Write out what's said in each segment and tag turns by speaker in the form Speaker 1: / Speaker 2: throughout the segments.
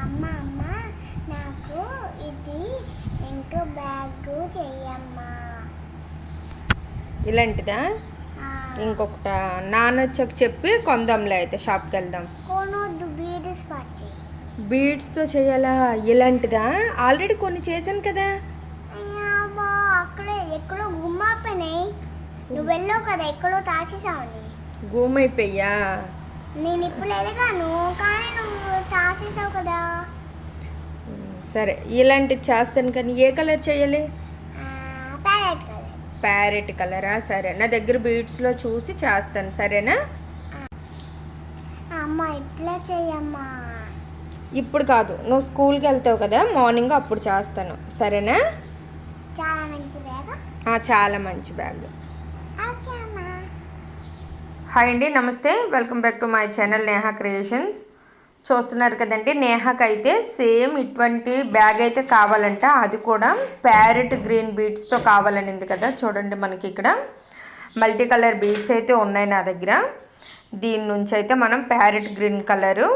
Speaker 1: అమ్మ అమ్మ నాకు ఇది ఇంకో బ్యాగ్ చెయ్యమ్మా.
Speaker 2: ఇలాంటిదా? ఇంకొకట నాన్న వచ్చాక చెప్పి కొందాంలే, అయితే షాప్కి వెళ్దాం. బీడ్స్తో చేయాలా? ఇలాంటిదా? ఆల్రెడీ కొన్ని చేశాను కదా.
Speaker 1: అక్కడే ఎక్కడో గుమ్మైపోయినాయి. నువ్వు వెళ్ళావు కదా, ఎక్కడో తాసేసావని.
Speaker 2: గుమ్మైపోయా?
Speaker 1: నేను ఇప్పుడు వెళ్ళగాను, కానీ నువ్వు తాసేసావు కదా.
Speaker 2: సరే, ఇలాంటిది చేస్తాను, కానీ ఏ కలర్ చేయాలి?
Speaker 1: Parrot colour.
Speaker 2: ప్యారెట్ కలరా? సరే, నా దగ్గర బీడ్స్లో చూసి చేస్తాను, సరేనా?
Speaker 1: అమ్మ ఇప్పుడే చెయ్యమ్మా.
Speaker 2: ఇప్పుడు కాదు, నువ్వు స్కూల్కి వెళ్తావు కదా, మార్నింగ్ అప్పుడు చేస్తాను, సరేనా?
Speaker 1: చాలా మంచి బ్యాగ్.
Speaker 2: చాలా మంచి బ్యాగ్. హాయ్ అండి, నమస్తే, welcome back to my channel Neha creations. చూస్తున్నారు కదండి, నేహాకి అయితే సేమ్ ఇటువంటి బ్యాగ్ అయితే కావాలంట. అది కూడా ప్యారెట్ గ్రీన్ బీడ్స్తో కావాలనింది కదా. చూడండి, మనకి ఇక్కడ మల్టీ కలర్ బీడ్స్ అయితే ఉన్నాయి నా దగ్గర. దీని నుంచి అయితే మనం ప్యారెట్ గ్రీన్ కలరు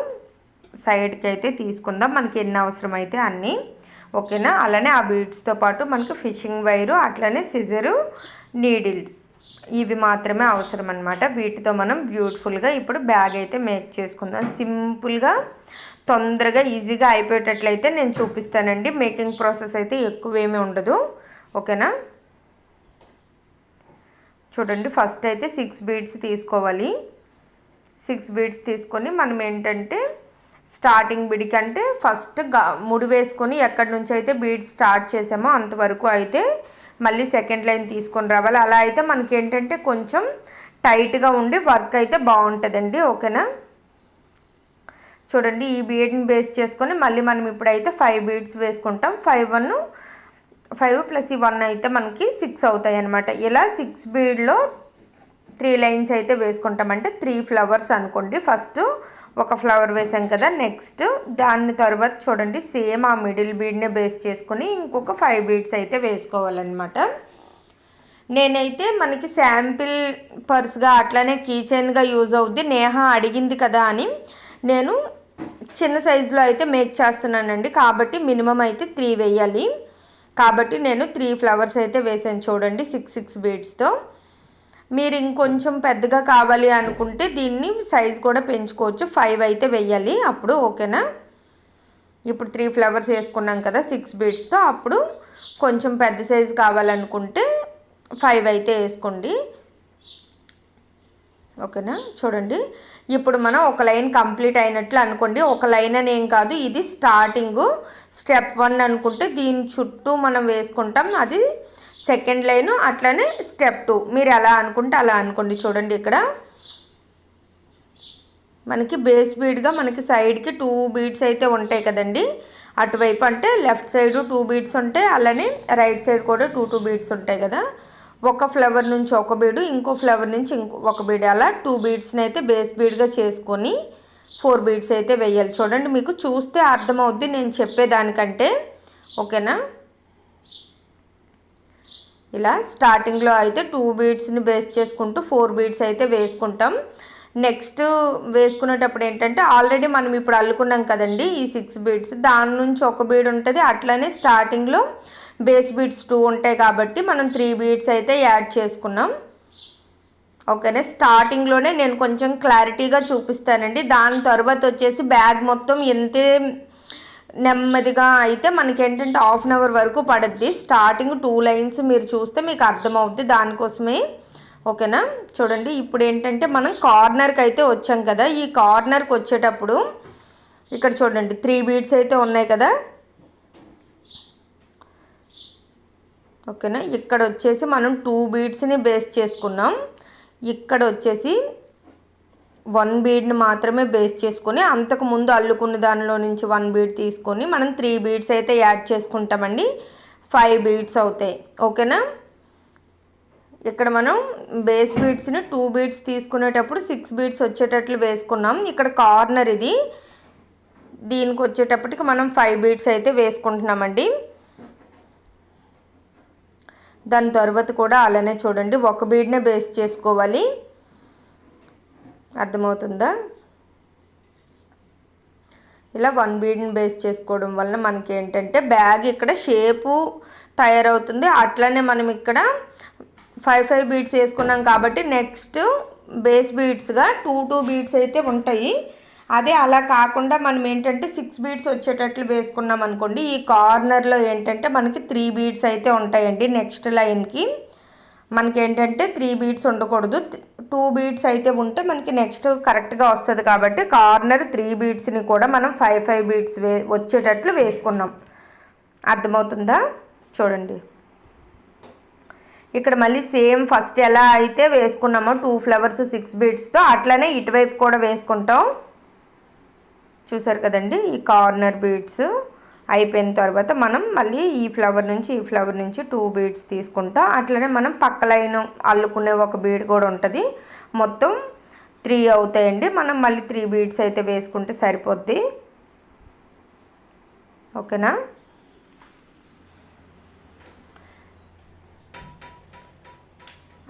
Speaker 2: సైడ్కి అయితే తీసుకుందాం, మనకి ఎన్ని అవసరం అయితే అన్నీ, ఓకేనా? అలానే ఆ బీడ్స్తో పాటు మనకి ఫిషింగ్ వైరు, అట్లనే సిజరు, నీడిల్, ఇవి మాత్రమే అవసరం అనమాట. వీటితో మనం బ్యూటిఫుల్గా ఇప్పుడు బ్యాగ్ అయితే మేక్ చేసుకుందాం. సింపుల్గా తొందరగా ఈజీగా అయిపోయేటట్లయితే నేను చూపిస్తానండి. మేకింగ్ ప్రాసెస్ అయితే ఎక్కువేమీ ఉండదు, ఓకేనా? చూడండి, ఫస్ట్ అయితే 6 బీడ్స్ తీసుకోవాలి. 6 బీడ్స్ తీసుకొని మనం ఏంటంటే స్టార్టింగ్ బీడ్కి అంటే ఫస్ట్ ముడి వేసుకొని ఎక్కడి నుంచి అయితే బీడ్స్ స్టార్ట్ చేసామో అంతవరకు అయితే మళ్ళీ సెకండ్ లైన్ తీసుకొని రావాలి. అలా అయితే మనకి ఏంటంటే కొంచెం టైట్గా ఉండి వర్క్ అయితే బాగుంటుందండి, ఓకేనా? చూడండి, ఈ బీడ్ని బేస్ చేసుకొని మళ్ళీ మనం ఇప్పుడైతే 5 బీడ్స్ వేసుకుంటాం. 5 ప్లస్ 1 అయితే మనకి 6 అవుతాయి అన్నమాట. ఇలా 6 బీడ్లో 3 లైన్స్ అయితే వేసుకుంటాం, అంటే 3 ఫ్లవర్స్ అనుకోండి. ఫస్ట్ ఒక ఫ్లవర్ వేసాం కదా, నెక్స్ట్ దాని తర్వాత చూడండి సేమ్ ఆ మిడిల్ బీడ్ని బేస్ చేసుకొని ఇంకొక 5 బీడ్స్ అయితే వేసుకోవాలన్నమాట. నేనైతే మనకి శాంపిల్ పర్స్గా అట్లనే కీ చైన్గా యూజ్ అవుద్ది, నేహ అడిగింది కదా అని నేను చిన్న సైజులో అయితే మేక్ చేస్తున్నానండి. కాబట్టి మినిమం అయితే 3 వేయాలి. కాబట్టి నేను 3 ఫ్లవర్స్ అయితే వేసాను. చూడండి, 6 బీడ్స్తో. మీరు ఇంకొంచెం పెద్దగా కావాలి అనుకుంటే దీన్ని సైజ్ కూడా పెంచుకోవచ్చు, 5 అయితే వేయాలి అప్పుడు, ఓకేనా? ఇప్పుడు 3 ఫ్లవర్స్ వేసుకున్నాం కదా 6 బీడ్స్తో. అప్పుడు కొంచెం పెద్ద సైజు కావాలనుకుంటే 5 అయితే వేసుకోండి, ఓకేనా? చూడండి, ఇప్పుడు మనం ఒక లైన్ కంప్లీట్ అయినట్లు అనుకోండి. ఒక లైన్ అని ఏం కాదు, ఇది స్టార్టింగు స్టెప్ 1 అనుకుంటే దీని చుట్టూ మనం వేసుకుంటాం, అది సెకండ్ లైను, అట్లనే స్టెప్ 2. మీరు ఎలా అనుకుంటే అలా అనుకోండి. చూడండి, ఇక్కడ మనకి బేస్ బీడ్గా మనకి సైడ్కి 2 బీడ్స్ అయితే ఉంటాయి కదండి. అటువైపు అంటే లెఫ్ట్ సైడ్ 2 బీడ్స్ ఉంటాయి, అలానే రైట్ సైడ్ కూడా 2 బీడ్స్ ఉంటాయి కదా. ఒక ఫ్లవర్ నుంచి ఒక బీడు, ఇంకో ఫ్లవర్ నుంచి ఇంకొక బీడు, అలా 2 బీడ్స్ని అయితే బేస్ బీడ్గా చేసుకొని 4 బీడ్స్ అయితే వేయాలి. చూడండి, మీకు చూస్తే అర్థమవుద్ది నేను చెప్పేదానికంటే, ఓకేనా? ఇలా స్టార్టింగ్లో అయితే 2 బీడ్స్ని బేస్ చేసుకుంటూ 4 బీడ్స్ అయితే వేసుకుంటాం. నెక్స్ట్ వేసుకునేటప్పుడు ఏంటంటే ఆల్రెడీ మనం ఇప్పుడు అల్లుకున్నాం కదండి ఈ 6 బీడ్స్, దాని నుంచి ఒక బీడ్ ఉంటుంది. అట్లనే స్టార్టింగ్లో బేస్ బీడ్స్ 2 ఉంటాయి కాబట్టి మనం 3 బీడ్స్ అయితే యాడ్ చేసుకున్నాం, ఓకేనా? స్టార్టింగ్లోనే నేను కొంచెం క్లారిటీగా చూపిస్తానండి. దాని తర్వాత వచ్చేసి బ్యాగ్ మొత్తం ఎంతే నెమ్మదిగా అయితే మనకి ఏంటంటే 1/2 అవర్ వరకు పడుద్ది. స్టార్టింగ్ 2 లైన్స్ మీరు చూస్తే మీకు అర్థమవుద్ది, దానికోసమే, ఓకేనా? చూడండి, ఇప్పుడు ఏంటంటే మనం కార్నర్కి అయితే వచ్చాం కదా. ఈ కార్నర్కి వచ్చేటప్పుడు ఇక్కడ చూడండి 3 బీడ్స్ అయితే ఉన్నాయి కదా, ఓకేనా? ఇక్కడ వచ్చేసి మనం 2 బీడ్స్ని బేస్ చేసుకున్నాం. ఇక్కడ వచ్చేసి 1 బీడ్ని మాత్రమే బేస్ చేసుకొని అంతకుముందు అల్లుకున్న దానిలో నుంచి 1 బీడ్ తీసుకొని మనం 3 బీడ్స్ అయితే యాడ్ చేసుకుంటామండి. 5 బీడ్స్ అవుతాయి, ఓకేనా? ఇక్కడ మనం బేస్ బీడ్స్ని 2 బీడ్స్ తీసుకునేటప్పుడు 6 బీడ్స్ వచ్చేటట్లు వేసుకున్నాం. ఇక్కడ కార్నర్ ఇది, దీనికి వచ్చేటప్పటికి మనం 5 బీడ్స్ అయితే వేసుకుంటున్నామండి. దాని తర్వాత కూడా అలానే చూడండి, ఒక బీడ్నే బేస్ చేసుకోవాలి, అర్థమవుతుందా? ఇలా 1 బీడ్ని బేస్ చేసుకోవడం వలన మనకి ఏంటంటే బ్యాగ్ ఇక్కడ షేపు తయారవుతుంది. అట్లనే మనం ఇక్కడ 5 బీడ్స్ వేసుకున్నాం కాబట్టి నెక్స్ట్ బేస్ బీడ్స్గా 2 బీడ్స్ అయితే ఉంటాయి. అదే అలా కాకుండా మనం ఏంటంటే 6 బీడ్స్ వచ్చేటట్లు వేసుకున్నాం అనుకోండి, ఈ కార్నర్లో ఏంటంటే మనకి 3 బీడ్స్ అయితే ఉంటాయండి. నెక్స్ట్ లైన్కి మనకి ఏంటంటే 3 బీడ్స్ ఉండకూడదు, 2 బీడ్స్ అయితే ఉంటే మనకి నెక్స్ట్ కరెక్ట్గా వస్తుంది. కాబట్టి కార్నర్ 3 బీడ్స్ని కూడా మనం 5 బీడ్స్ వచ్చేటట్లు వేసుకున్నాం. అర్థమవుతుందా? చూడండి ఇక్కడ మళ్ళీ సేమ్ ఫస్ట్ ఎలా అయితే వేసుకున్నామో 2 ఫ్లవర్స్ 6 బీడ్స్తో అట్లనే ఇటువైపు కూడా వేసుకుంటాం. చూసారు కదండి, ఈ కార్నర్ బీడ్స్ అయిపోయిన తర్వాత మనం మళ్ళీ ఈ ఫ్లవర్ నుంచి 2 బీడ్స్ తీసుకుంటాం. అట్లనే మనం పక్క లైన్ అల్లుకునే ఒక బీడ్ కూడా ఉంటుంది. మొత్తం 3 అవుతాయండి. మనం మళ్ళీ 3 బీడ్స్ అయితే వేసుకుంటే సరిపోద్ది. ఓకేనా?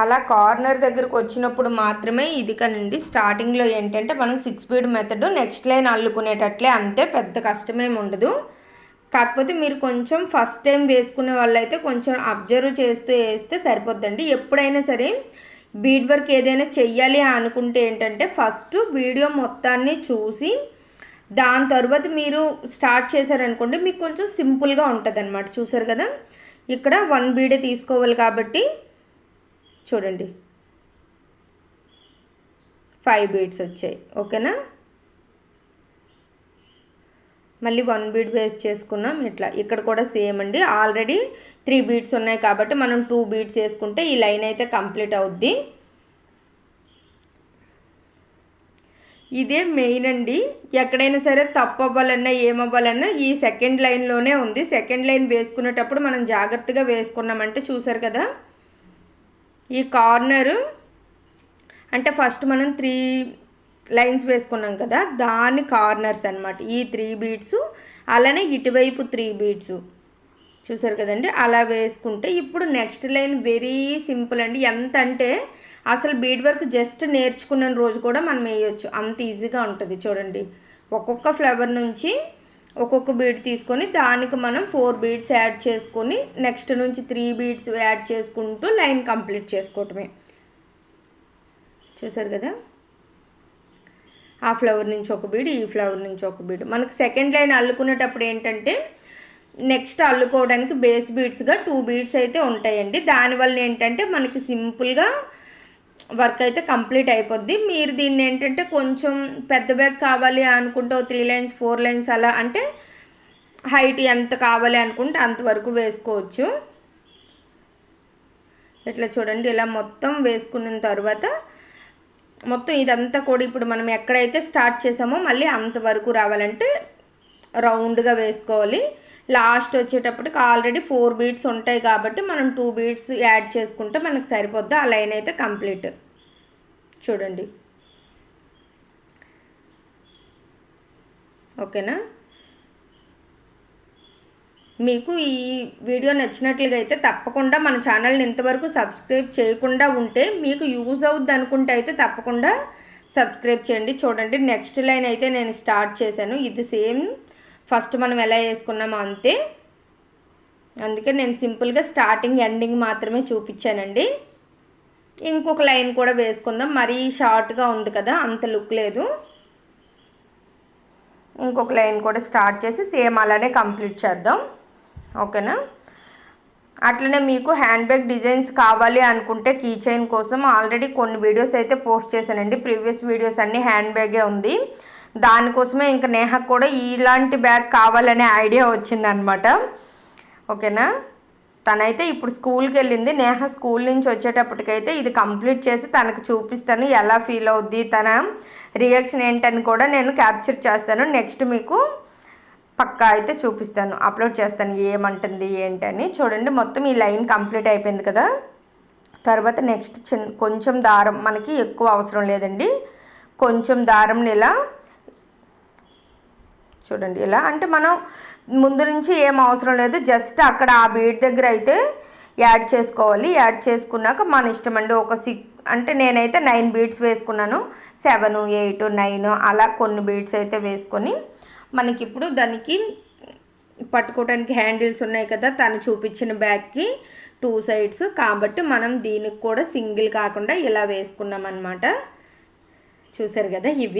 Speaker 2: అలా కార్నర్ దగ్గరకు వచ్చినప్పుడు మాత్రమే ఇది కానండి. స్టార్టింగ్లో ఏంటంటే మనం 6 బీడ్ మెథడ్ నెక్స్ట్ లైన్ అల్లుకునేటట్లే, అంతే, పెద్ద కష్టమేమి ఉండదు. కాకపోతే మీరు కొంచెం ఫస్ట్ టైం వేసుకునే వాళ్ళైతే కొంచెం అబ్జర్వ్ చేస్తూ వేస్తే సరిపోద్దండి. ఎప్పుడైనా సరే బీడ్ వర్క్ ఏదైనా చెయ్యాలి అనుకుంటే ఏంటంటే ఫస్ట్ వీడియో మొత్తాన్ని చూసి దాని తర్వాత మీరు స్టార్ట్ చేశారనుకోండి మీకు కొంచెం సింపుల్గా ఉంటుంది అన్నమాట. చూసారు కదా, ఇక్కడ 1 బీడే తీసుకోవాలి కాబట్టి చూడండి 5 బీడ్స్ వచ్చాయి. ఓకేనా? మళ్ళీ 1 బీడ్ బేస్ చేసుకున్నాం. ఇట్లా ఇక్కడ కూడా సేమ్ అండి. ఆల్రెడీ 3 బీడ్స్ ఉన్నాయి కాబట్టి మనం 2 బీడ్స్ వేసుకుంటే ఈ లైన్ అయితే కంప్లీట్ అవుద్ది. ఇదే మెయిన్ అండి. ఎక్కడైనా సరే తప్పు అవ్వాలన్నా ఏమవ్వాలన్నా ఈ సెకండ్ లైన్లోనే ఉంది. సెకండ్ లైన్ వేసుకునేటప్పుడు మనం జాగ్రత్తగా వేసుకున్నామంటే చూసారు కదా, ఈ కార్నరు అంటే ఫస్ట్ మనం 3 లైన్స్ వేసుకున్నాం కదా, దాని కార్నర్స్ అన్నమాట ఈ 3 బీడ్స్. అలానే ఇటువైపు 3 బీడ్స్ చూసారు కదండి, అలా వేసుకుంటే ఇప్పుడు నెక్స్ట్ లైన్ వెరీ సింపుల్ అండి. ఎంత అంటే అసలు బీడ్ వర్క్ జస్ట్ నేర్చుకున్న రోజు కూడా మనం వేయొచ్చు, అంత ఈజీగా ఉంటుంది. చూడండి, ఒక్కొక్క ఫ్లవర్ నుంచి ఒక్కొక్క బీడ్ తీసుకొని దానికి మనం 4 బీడ్స్ యాడ్ చేసుకొని నెక్స్ట్ నుంచి 3 బీడ్స్ యాడ్ చేసుకుంటూ లైన్ కంప్లీట్ చేసుకోవటమే. చూసారు కదా, ఆ ఫ్లవర్ నుంచి ఒక బీడ్, ఈ ఫ్లవర్ నుంచి ఒక బీడ్. మనకు సెకండ్ లైన్ అల్లుకునేటప్పుడు ఏంటంటే నెక్స్ట్ అల్లుకోవడానికి బేస్ బీడ్స్గా 2 బీడ్స్ అయితే ఉంటాయండి. దానివల్ల ఏంటంటే మనకి సింపుల్గా వర్క్ అయితే కంప్లీట్ అయిపోద్ది. మీరు దీన్ని ఏంటంటే కొంచెం పెద్ద బ్యాగ్ కావాలి అనుకుంటే 3 లైన్స్ 4 లైన్స్ అలా అంటే హైట్ ఎంత కావాలి అనుకుంటే అంతవరకు వేసుకోవచ్చు. ఇట్లా చూడండి, ఇలా మొత్తం వేసుకున్న తర్వాత మొత్తం ఇదంతా కూడా ఇప్పుడు మనం ఎక్కడైతే స్టార్ట్ చేసామో మళ్ళీ అంతవరకు రావాలంటే రౌండ్గా వేసుకోవాలి. లాస్ట్ వచ్చేటప్పటికి ఆల్రెడీ 4 బీడ్స్ ఉంటాయి కాబట్టి మనం 2 బీడ్స్ యాడ్ చేసుకుంటే మనకు సరిపోద్ది. ఆ లైన్ అయితే కంప్లీట్. చూడండి, ఓకేనా? మీకు ఈ వీడియో నచ్చినట్లుగా అయితే తప్పకుండా మన ఛానల్ని ఇంతవరకు సబ్స్క్రైబ్ చేయకుండా ఉంటే మీకు యూజ్ అవుద్ది అనుకుంటే అయితే తప్పకుండా సబ్స్క్రైబ్ చేయండి. చూడండి, నెక్స్ట్ లైన్ అయితే నేను స్టార్ట్ చేశాను. ఇది సేమ్ ఫస్ట్ మనం ఎలా వేసుకున్నామో అంతే. అందుకే నేను సింపుల్గా స్టార్టింగ్ ఎండింగ్ మాత్రమే చూపించానండి. ఇంకొక లైన్ కూడా వేసుకుందాం. మరీ షార్ట్గా ఉంది కదా, అంత లుక్ లేదు. ఇంకొక లైన్ కూడా స్టార్ట్ చేసి సేమ్ అలానే కంప్లీట్ చేద్దాం. ఓకేనా? అట్లనే మీకు హ్యాండ్ బ్యాగ్ డిజైన్స్ కావాలి అనుకుంటే కీ చైన్ కోసం ఆల్రెడీ కొన్ని వీడియోస్ అయితే పోస్ట్ చేశానండి. ప్రీవియస్ వీడియోస్ అన్నీ హ్యాండ్ బ్యాగే ఉంది. దానికోసమే ఇంకా నేహకు కూడా ఇలాంటి బ్యాగ్ కావాలనే ఐడియా వచ్చిందనమాట. ఓకేనా? తనైతే ఇప్పుడు స్కూల్కి వెళ్ళింది. నేహ స్కూల్ నుంచి వచ్చేటప్పటికైతే ఇది కంప్లీట్ చేసి తనకు చూపిస్తాను, ఎలా ఫీల్ అవుద్ది, తన రియాక్షన్ ఏంటని కూడా నేను క్యాప్చర్ చేస్తాను. నెక్స్ట్ మీకు పక్కా అయితే చూపిస్తాను, అప్లోడ్ చేస్తాను ఏమంటుంది ఏంటని. చూడండి, మొత్తం ఈ లైన్ కంప్లీట్ అయిపోయింది కదా. తర్వాత నెక్స్ట్ కొంచెం దారం, మనకి ఎక్కువ అవసరం లేదండి, కొంచెం దారంని ఇలా చూడండి, ఇలా అంటే మనం ముందు నుంచి ఏం అవసరం లేదు, జస్ట్ అక్కడ ఆ బీడ్ దగ్గర అయితే యాడ్ చేసుకోవాలి. యాడ్ చేసుకున్నాక మన ఇష్టం అండి. ఒక 6 అంటే నేనైతే 9 బీడ్స్ వేసుకున్నాను. 7, 8, 9 అలా కొన్ని బీడ్స్ అయితే వేసుకొని మనకి ఇప్పుడు దానికి పట్టుకోవడానికి హ్యాండిల్స్ ఉన్నాయి కదా, తను చూపించిన బ్యాగ్కి 2 సైడ్స్, కాబట్టి మనం దీనికి కూడా సింగిల్ కాకుండా ఇలా వేసుకున్నాం అన్నమాట. చూసారు కదా, ఇవి